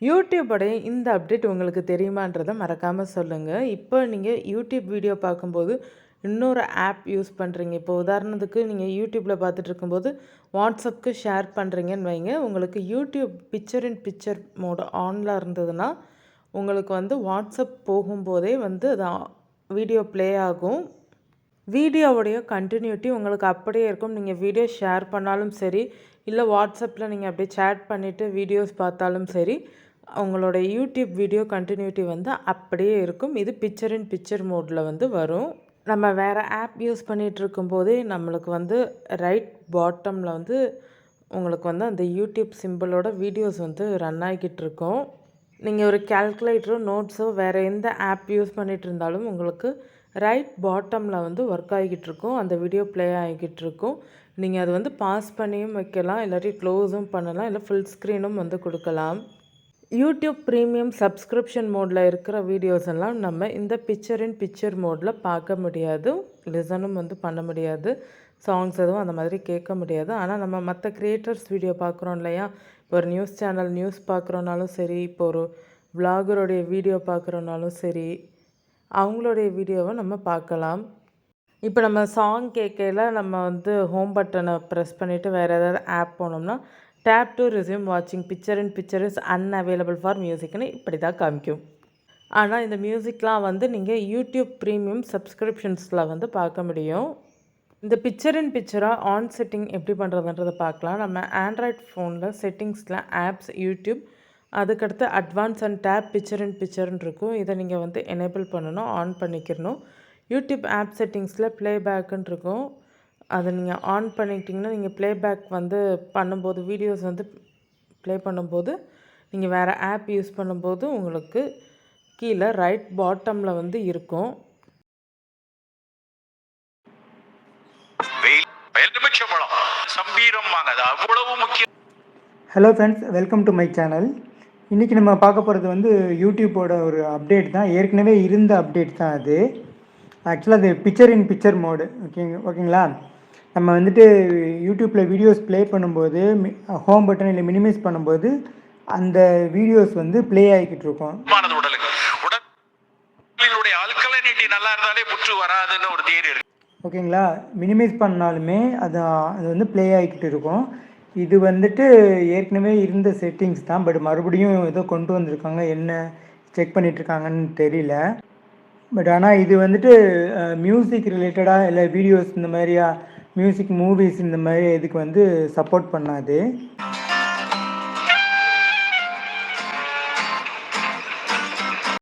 யூடியூபோடைய இந்த அப்டேட் உங்களுக்கு தெரியுமான்றதை மறக்காமல் சொல்லுங்கள். இப்போ நீங்கள் யூடியூப் வீடியோ பார்க்கும்போது இன்னொரு ஆப் யூஸ் பண்ணுறீங்க. இப்போ உதாரணத்துக்கு நீங்கள் யூடியூப்பில் பார்த்துட்டு இருக்கும்போது வாட்ஸ்அப்புக்கு ஷேர் பண்ணுறீங்கன்னு வைங்க. உங்களுக்கு YouTube picture in picture mode ஆனில் இருந்ததுன்னா உங்களுக்கு வந்து வாட்ஸ்அப் போகும்போதே வந்து அது வீடியோ ப்ளே ஆகும். வீடியோவுடைய கண்டினியூட்டி உங்களுக்கு அப்படியே இருக்கும். நீங்கள் வீடியோ ஷேர் பண்ணாலும் சரி, இல்லை வாட்ஸ்அப்பில் நீங்கள் அப்படியே சேட் பண்ணிவிட்டு வீடியோஸ் பார்த்தாலும் சரி, உங்களோட யூடியூப் வீடியோ கண்டினியூட்டி வந்து அப்படியே இருக்கும். இது பிக்சர் இன் பிக்சர் மோடில் வந்து வரும். நம்ம வேறு ஆப் யூஸ் பண்ணிகிட்டு இருக்கும்போதே நம்மளுக்கு வந்து ரைட் பாட்டமில் வந்து உங்களுக்கு வந்து அந்த யூடியூப் சிம்பிளோட வீடியோஸ் வந்து ரன் ஆகிக்கிட்டு இருக்கும். நீங்கள் ஒரு கால்குலேட்டரோ நோட்ஸோ வேறு எந்த ஆப் யூஸ் பண்ணிகிட்டு இருந்தாலும் உங்களுக்கு ரைட் பாட்டமில் வந்து ஒர்க் ஆகிக்கிட்டு இருக்கும். அந்த வீடியோ ப்ளே ஆகிக்கிட்டு இருக்கும். நீங்கள் அது வந்து பாஸ் பண்ணியும் வைக்கலாம், இல்லாட்டி க்ளோஸும் பண்ணலாம், இல்லை ஃபுல் ஸ்க்ரீனும் வந்து கொடுக்கலாம். யூடியூப் ப்ரீமியம் சப்ஸ்கிரிப்ஷன் மோடில் இருக்கிற வீடியோஸ் எல்லாம் நம்ம இந்த பிக்சர் இன் பிக்சர் மோடில் பார்க்க முடியாது, லிசனும் வந்து பண்ண முடியாது, சாங்ஸ் எதுவும் அந்த மாதிரி கேட்க முடியாது. ஆனால் நம்ம மற்ற க்ரியேட்டர்ஸ் வீடியோ பார்க்குறோம் இல்லையா, இப்போ ஒரு நியூஸ் சேனல் நியூஸ் பார்க்குறோன்னாலும் சரி, இப்போ ஒரு விளாகருடைய வீடியோ பார்க்குறோன்னாலும் சரி, அவங்களுடைய வீடியோவை நம்ம பார்க்கலாம். இப்போ நம்ம சாங் கேட்கையில் நம்ம வந்து ஹோம் பட்டனை ப்ரெஸ் பண்ணிவிட்டு வேறு ஏதாவது ஆப் போனோம்னா டேப் டு ரெஸ்யூம் வாட்சிங் picture in picture is unavailable for மியூசிக்னு இப்படி தான் காமிக்கும். ஆனால் இந்த மியூசிக்லாம் வந்து நீங்கள் யூடியூப் ப்ரீமியம் சப்ஸ்கிரிப்ஷன்ஸில் வந்து பார்க்க முடியும். இந்த பிக்சர் இன் பிக்சராக ஆன் செட்டிங் எப்படி பண்ணுறதுன்றதை பார்க்கலாம். நம்ம ஆண்ட்ராய்ட் ஃபோனில் செட்டிங்ஸில் ஆப்ஸ், யூடியூப், அதுக்கடுத்து advance and tap picture in பிக்சர்னு இருக்கும். இதை நீங்கள் வந்து எனேபிள் பண்ணணும், ஆன் பண்ணிக்கிறணும். யூடியூப் ஆப் செட்டிங்ஸில் ப்ளேபேக்குன்னு இருக்கும். அதை நீங்கள் ஆன் பண்ணிக்கிட்டிங்கன்னா நீங்கள் ப்ளேபேக் வந்து பண்ணும்போது வீடியோஸ் வந்து ப்ளே பண்ணும்போது நீங்கள் வேறு ஆப் யூஸ் பண்ணும்போது உங்களுக்கு கீழே ரைட் பாட்டமில் வந்து இருக்கும். Hello friends, welcome to my channel. இன்றைக்கி நம்ம பார்க்க போகிறது வந்து யூடியூப்போட ஒரு அப்டேட் தான். ஏற்கனவே இருந்த அப்டேட் தான் அது. ஆக்சுவலாக அது பிக்சர் இன் பிக்சர் மோடு. ஓகேங்களா. நம்ம வந்துட்டு யூடியூப்பில் வீடியோஸ் ப்ளே பண்ணும்போது ஹோம் பட்டன் இல்லை மினிமைஸ் பண்ணும்போது அந்த வீடியோஸ் வந்து ப்ளே ஆகிக்கிட்டு இருக்கும். ஓகேங்களா. மினிமைஸ் பண்ணாலுமே அது வந்து ப்ளே ஆகிக்கிட்டு இருக்கும். இது வந்துட்டு ஏற்கனவே இருந்த செட்டிங்ஸ் தான், பட் மறுபடியும் ஏதோ கொண்டு வந்திருக்காங்க. என்ன செக் பண்ணிகிட்ருக்காங்கன்னு தெரியல. பட் ஆனால் இது வந்துட்டு மியூசிக் ரிலேட்டடாக இல்லை வீடியோஸ் இந்த மாதிரியா மியூசிக் மூவிஸ் இந்த மாதிரி இதுக்கு வந்து சப்போர்ட் பண்ணாது.